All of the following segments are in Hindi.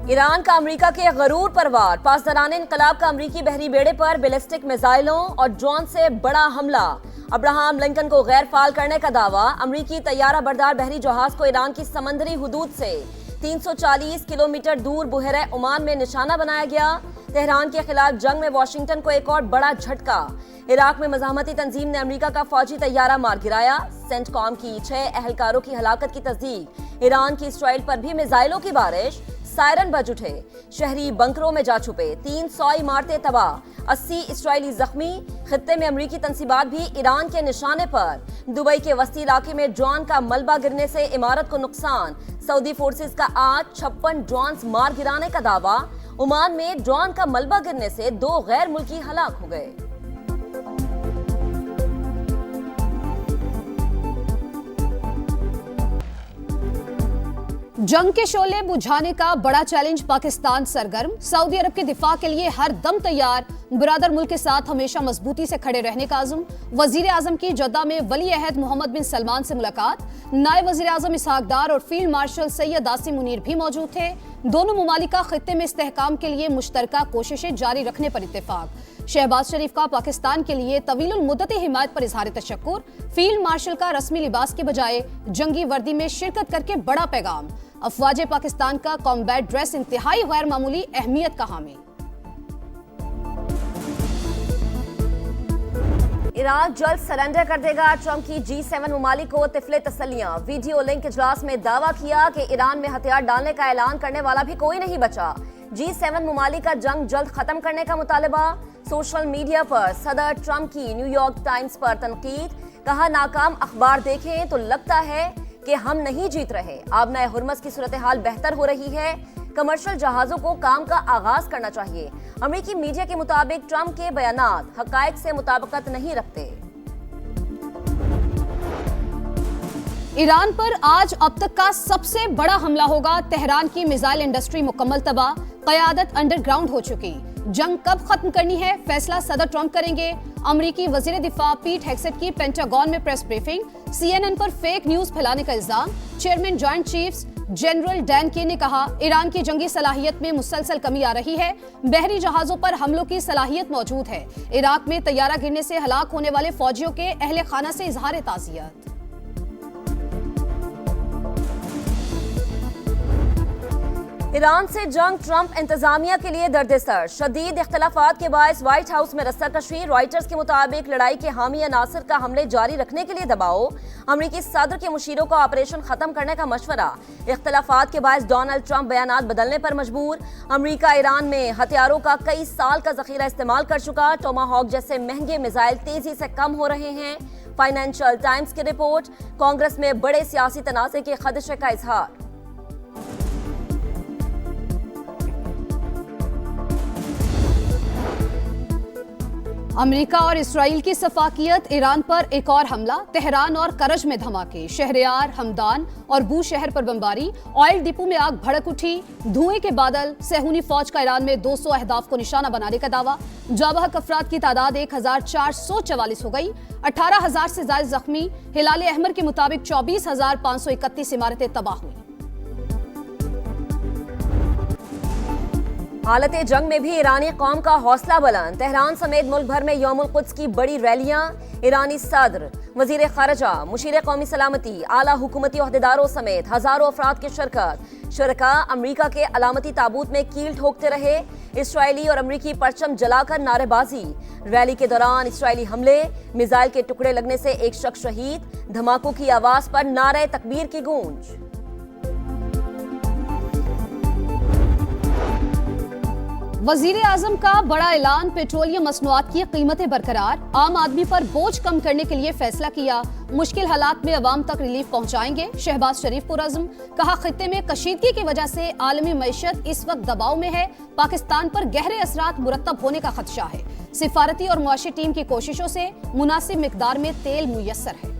ईरान का अमेरिका के गरूर पर वार, पासदारान इनकलाब का अमेरिकी बहरी बेड़े पर बैलिस्टिक मिसाइलों और ड्रोन से बड़ा हमला। अब्राहम लिंकन को गैर फाल करने का दावा। अमेरिकी तैयारा बरदार बहरी जहाज को ईरान की समंदरी हुदूद से 340 किलोमीटर दूर बुहरे ओमान में निशाना बनाया गया। तेहरान के खिलाफ जंग में वाशिंगटन को एक और बड़ा झटका। इराक में मज़ाहमती तंजीम ने अमेरिका का फौजी तैयारा मार गिराया। सेंटकॉम की 6 अहलकारों की हलाकत की तस्दीक। ईरान की इसराइल पर भी मिसाइलों की बारिश। सायरन बज उठे, शहरी बंकरों में जा छुपे। 300 इमारतें तबाह, 80 इसराइली जख्मी। खित्ते में अमेरिकी तंसीबात भी ईरान के निशाने पर। दुबई के वस्ती इलाके में ड्रोन का मलबा गिरने से इमारत को नुकसान। सऊदी फोर्सेस का आज 56 ड्रोन मार गिराने का दावा। ओमान में ड्रोन का मलबा गिरने से 2 गैर मुल्की हलाक हो गए। जंग के शोले बुझाने का बड़ा चैलेंज, पाकिस्तान सरगर्म। सऊदी अरब के दिफा के लिए हर दम तैयार, बिरादर मुल्क के साथ हमेशा मजबूती से खड़े रहने का आज़म। वजीर आजम की जद्दा में वली अहद मोहम्मद बिन सलमान से मुलाकात। नायब वजीर आजम इसहाक डार और फील्ड मार्शल सैयद आसिम मुनीर भी मौजूद थे। दोनों मुमालिका खित्ते में इस्तेहकाम के लिए मुश्तरका कोशिशें जारी रखने पर इत्तेफाक। शहबाज शरीफ का पाकिस्तान के लिए तवीलुल मुद्दती हिमायत पर इजहार तशक्कुर। फील्ड मार्शल का रस्मी लिबास के बजाय जंगी वर्दी में शिरकत करके बड़ा पैगाम। अफवाज पाकिस्तान का कॉम्बैट ड्रेस इंतहाई गैर मामूली अहमियत का हामी। इराक जल्द सरेंडर कर देगा, ट्रंप की G7 मुमालिक को तिफले तसल्लियां। वीडियो लिंक इजलास में दावा किया कि ईरान में हथियार डालने का ऐलान करने वाला भी कोई नहीं बचा। G7 मुमालिक का जंग जल्द खत्म करने का मुतालबा। सोशल मीडिया पर सदर ट्रंप की न्यूयॉर्क टाइम्स पर तनकीद। कहा, नाकाम अखबार देखें तो लगता है कि हम नहीं जीत रहे। आबनाए हुर्मस की सूरत हाल बेहतर हो रही है। कमर्शियल जहाजों को काम का आगाज करना चाहिए। अमेरिकी मीडिया के मुताबिक ट्रंप के बयानात हकायक से मुताबिकत नहीं रखते। ईरान पर आज अब तक का सबसे बड़ा हमला होगा। तेहरान की मिसाइल इंडस्ट्री मुकम्मल तबाह, क़यादत अंडरग्राउंड हो चुकी। जंग कब खत्म करनी है, फैसला सदर ट्रंप करेंगे। अमेरिकी वजीर दिफा पीट हेग्सेट की पेंटागन में प्रेस ब्रीफिंग। CNN पर फेक न्यूज फैलाने का इल्जाम। Chairman joint chiefs general Dan के ने कहा, ईरान की जंगी सलाहियत में मुसलसल कमी आ रही है। बहरी जहाजों पर हमलों की सलाहियत मौजूद है। इराक में तैयारा गिरने से हलाक होने वाले फौजियों के अहले खाना से इजहार ताज़ियत। ईरान से जंग ट्रंप इंतजामिया के लिए दर्द-ए-सर। शदीद इख्तलाफात के बायस व्हाइट हाउस में रस्साकशी। रॉयटर्स के मुताबिक लड़ाई के हामी अनासर का हमले जारी रखने के लिए दबाव। अमेरिकी सदर के मुशीरों को ऑपरेशन खत्म करने का मशवरा। इख्तलाफात के बायस डोनाल्ड ट्रंप बयानात बदलने पर मजबूर। अमेरिका ईरान में हथियारों का कई साल का जखीरा इस्तेमाल कर चुका। टोमाहॉक जैसे महंगे मिसाइल तेजी से कम हो रहे हैं। फाइनेंशियल टाइम्स की रिपोर्ट। कांग्रेस में बड़े सियासी तनाज़े के खदशे का इजहार। अमेरिका और इसराइल की सफाकियत, ईरान पर एक और हमला। तेहरान और करज में धमाके। शहरयार, हमदान और बू शहर पर बमबारी। ऑयल डिपो में आग भड़क उठी, धुएं के बादल। सेहूनी फौज का ईरान में 200 अहदाफ को निशाना बनाने का दावा। जाबहक अफराद की तादाद 1444 हो गई। 18,000 से ज्यादा जख्मी। हिलाल अहमर के मुताबिक 24,531 इमारतें तबाह हुई। हालत जंग में भी ईरानी कौम का हौसला बुलंद। तेहरान समेत मुल्क भर में यौमुल कुद्स की बड़ी रैलियां। ईरानी सदर, वजीर खारजा, मुशीर कौमी सलामती, आला हुकूमती ओहदेदारों समेत हजारों अफराद की शिरकत। शुरका अमरीका के अलामती ताबूत में कील ठोकते रहे। इसराइली और अमरीकी परचम जलाकर नारेबाजी। रैली के दौरान इसराइली हमले, मिसाइल के टुकड़े लगने से एक शख्स शहीद। धमाकों की आवाज पर नारे तकबीर की गूंज। वजीर आजम का बड़ा ऐलान। पेट्रोलियम मसनूआत की कीमतें बरकरार। आम आदमी पर बोझ कम करने के लिए फैसला किया। मुश्किल हालात में अवाम तक रिलीफ पहुंचाएंगे। शहबाज शरीफ पुरअज़्म। कहा, खित्ते में कशीदगी की वजह से आलमी मईशत इस वक्त दबाव में है। पाकिस्तान पर गहरे असरात मुरत्तब होने का खदशा है। सिफारती और मुआशी टीम की कोशिशों से मुनासिब मिकदार में तेल मुयस्सर है।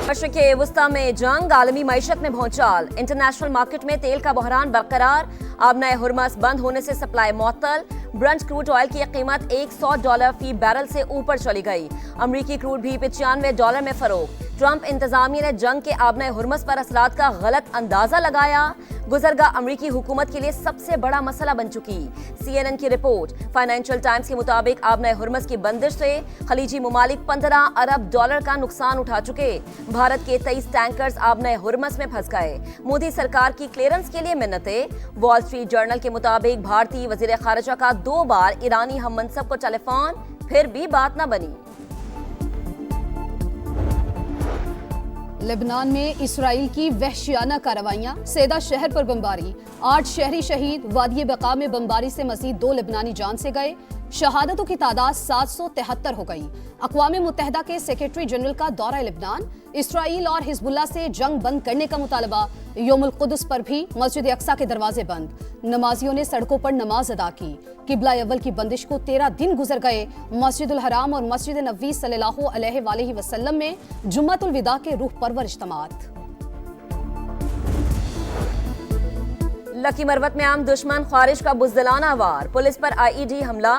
मशरिक़े वुस्ता में जंग, आलमी मईशत में भौचाल। इंटरनेशनल मार्केट में तेल का बहरान बरकरार। आबनाए हुर्मस बंद होने से सप्लाई मुअत्तल। ब्रंट क्रूड ऑयल की कीमत $100 फी बैरल से ऊपर चली गई। अमरीकी क्रूड भी $95 में फरोख्त। ट्रंप इंतजामिया ने जंग के आबना हुर्मस पर असरात का गलत अंदाजा लगाया। गुजरगा अमरीकी हुकूमत के लिए सबसे बड़ा मसला बन चुकी। CNN की रिपोर्ट। फाइनेंशियल टाइम्स के मुताबिक आबना हुर्मस की बंदिश से खलीजी मुमालिक $15 अरब का नुकसान उठा चुके। भारत के 23 टैंकर्स आबना हुर्मस में फंस गए। मोदी सरकार की क्लियरेंस के लिए मिन्नतें। वॉल स्ट्रीट जर्नल के मुताबिक भारतीय वजीर खारजा का 2 बार ईरानी हम मनसब को टेलीफोन, फिर भी बात न बनी। लेबनान में इसराइल की वहशियाना कार्रवाइयां, सेदा शहर पर बमबारी, 8 शहरी शहीद। वादी बका में बमबारी से मजीद 2 लेबनानी जान से गए। शहादतों की तादाद 773 हो गई। अक़वाम मुत्तहिदा के सेक्रेटरी जनरल का दौरा लेबनान। इसराइल और हिजबुल्लाह से जंग बंद करने का मुतालबा। यौमुल कुद्स पर भी मस्जिद अक्सा के दरवाजे बंद। नमाजियों ने सड़कों पर नमाज अदा की। किबला अव्वल की बंदिश को 13 दिन गुजर गए। मस्जिदुल हराम और मस्जिद नबवी सल्लल्लाहु अलैहि वसल्लम में जुम्मतुल विदा के रूह परवर इज्तिमात। लकी मरवत में आम दुश्मन ख्वारिज का बुज़दिलाना वार। पुलिस पर IED हमला।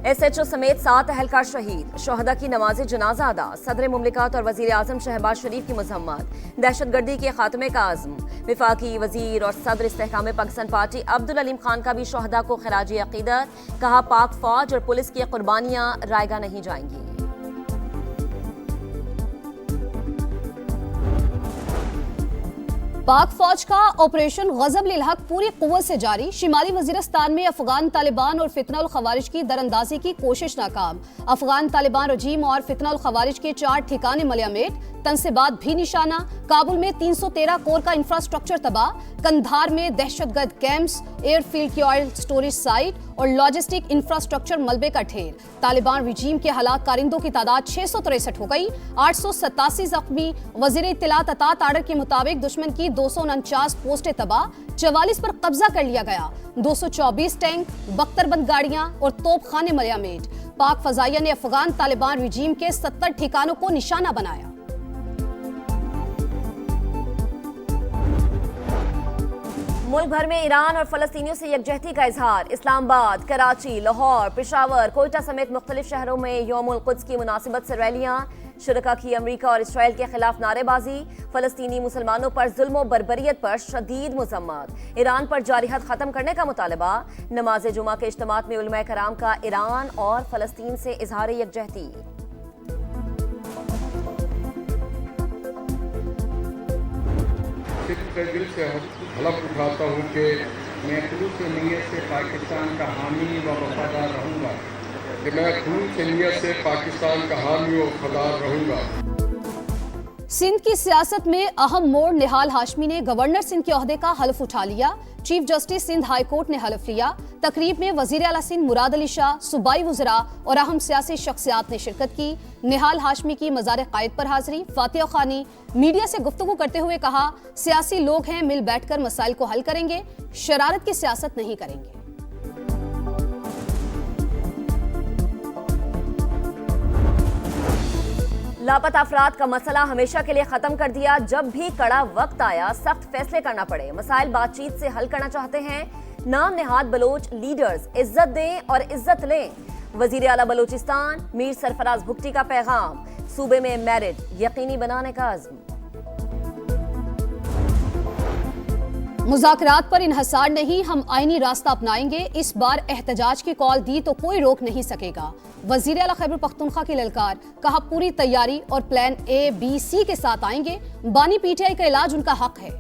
SHO समेत 7 अहलकार शहीद। शोहदा की नमाज जनाजा अदा। सदर मुमलिकत और वजीर आजम शहबाज शरीफ की मजम्मत। दहशतगर्दी के खात्मे का आज़म। विफाकी वजीर और सदर इस्तेहकाम पाकिस्तान पार्टी अब्दुल अलीम खान का भी शोहदा को खराज अकीदत। कहा पाक फौज और पुलिस की कुर्बानियां रायगा नहीं जाएंगी। पाक फौज का ऑपरेशन गजब लिल हक पूरी कुव्वत से जारी। शिमाली वजीरिस्तान में अफगान तालिबान और फितनाउल खवारिज की दरअंदाजी की कोशिश नाकाम। अफगान तालिबान रजीम और फितनाउल खवारिज के 4 ठिकाने मलियामेट, तनसीबात भी निशाना। काबुल में 313 कोर का इंफ्रास्ट्रक्चर तबाह। कंधार में दहशतगर्द कैंप्स, एयरफील्ड की ऑयल स्टोरेज साइट और लॉजिस्टिक इंफ्रास्ट्रक्चर मलबे का ढेर। तालिबान रजीम के हलाक कारिंदों की तादाद 663 हो गई। 887 जख्मी। वजीर इत्तलात अता ताड़र के मुताबिक दुश्मन की 249 पोस्टें तबाह। 44 पर कब्जा कर लिया गया। 224 टैंक, बख्तरबंद गाड़ियां और तोपखाने मलियामेट। पाक फजाइया ने अफगान तालिबान रजीम के 70 ठिकानों को निशाना बनाया। मुल्क भर में ईरान और फलस्तीनियों से यकजहती का इजहार। इस्लामाबाद, कराची, लाहौर, पेशावर, कोयटा समेत मुख्तलिफ शहरों में यौमुल कुद्स की मुनासिबत से रैलियां। शुरका की अमरीका और इसराइल के खिलाफ नारेबाजी। फलस्तीनी मुसलमानों पर जुल्म और बर्बरियत पर शदीद मुज़म्मत। ईरान पर जारी हद खत्म करने का मुतालबा। नमाज जुमा के इज्तिमात में उलमा कराम का ईरान और फलस्तीन से इजहार यकजहती। दिल से हलफ उठाता हूँ कि मैं खुलूस नीयत से पाकिस्तान का हामी व वफादार रहूँगा, कि मैं खुलूस नीयत से पाकिस्तान का हामी व वफादार रहूँगा। सिंध की सियासत में अहम मोड़। निहाल हाशमी ने गवर्नर सिंध के ओहदे का हल्फ उठा लिया। Chief justice Sindh high court ने हल्फ लिया। तकरीब में वजीर आला सिंध मुराद अली शाह, सूबाई वज़रा और अहम सियासी शख्सियात ने शिरकत की। निहाल हाशमी की मज़ार कायद पर हाजिरी। फातिहा खानी मीडिया से गुफ्तगू करते हुए कहा, सियासी लोग हैं, मिल बैठकर मसाइल को हल करेंगे, शरारत की सियासत नहीं करेंगे। लापता अफराद का मसला हमेशा के लिए खत्म कर दिया। जब भी कड़ा वक्त आया सख्त फैसले करना पड़े, मसाइल बातचीत से हल करना चाहते हैं। नाम नेहाद बलोच लीडर्स इज्जत दें और इज्जत लें। वजीर आला बलोचिस्तान मीर सरफराज भुगटी का पैगाम। सूबे में मेरिट यकीनी बनाने का अज़्म। मुज़ाकरात पर इन्हसार नहीं, हम आईनी रास्ता अपनाएंगे। इस बार एहतजाज की कॉल दी तो कोई रोक नहीं सकेगा। वज़ीर आला खैबर पख्तूनख्वा की ललकार। कहा पूरी तैयारी और प्लान A, B, C के साथ आएंगे। बानी PTI का इलाज उनका हक है।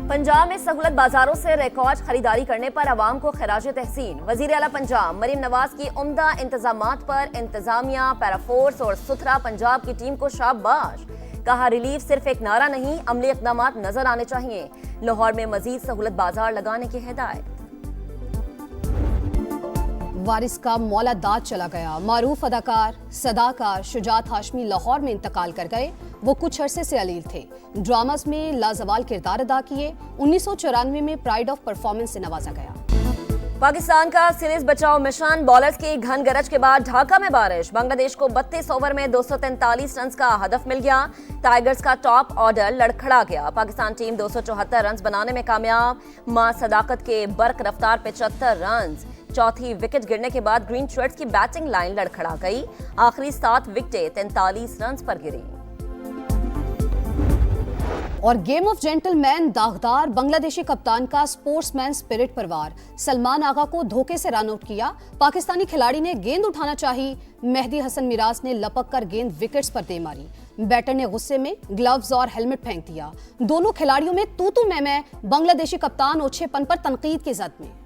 पंजाब में सहूलत बाजारों से रिकॉर्ड खरीदारी करने पर आवाम को खराज तहसीन। वजीर आला पंजाब मरीम नवाज की उम्दा इंतजामात पर इंतजामिया, पैराफोर्स और सुथरा पंजाब की टीम को शाबाश। कहा रिलीफ सिर्फ एक नारा नहीं, अमली इक़दामात नजर आने चाहिए। लाहौर में मजीद सहूलत बाजार लगाने की हिदायत। वारिस का मौला दाद चला गया। मारूफ अदाकार सदाकार शुजात हाशमी लाहौर में इंतकाल कर गए। वो कुछ अरसे से अलील थे। ड्रामास में लाजवाल किरदार अदा किए। 1994 में प्राइड ऑफ परफॉर्मेंस से नवाजा गया। पाकिस्तान का सीरीज बचाओ मिशन। बॉलर्स की घन गरज के बाद ढाका में बारिश। बांग्लादेश को 32 ओवर में 243 रन का हदफ मिल गया। टाइगर्स का टॉप ऑर्डर लड़खड़ा गया। पाकिस्तान टीम 274 रन बनाने में कामयाब। मां सदाकत के बर्क रफ्तार 75 रन। चौथी विकेट गिरने के बाद ग्रीन शर्ट्स की बैटिंग लाइन लड़खड़ा गई। आखिरी 7 विकेटें 43 रन पर गिरी। और गेम ऑफ जेंटलमैन दागदार बांग्लादेशी कप्तान का स्पोर्ट्समैन स्पिरिट पर वार। सलमान आगा को धोखे से रन आउट किया। पाकिस्तानी खिलाड़ी ने गेंद उठाना चाही, मेहदी हसन मिराज ने लपक कर गेंद विकेट्स पर दे मारी। बैटर ने गुस्से में ग्लव्स और हेलमेट फेंक दिया। दोनों खिलाड़ियों में तू मैं, बांग्लादेशी कप्तान ओछेपन पर तनकीद की जद में।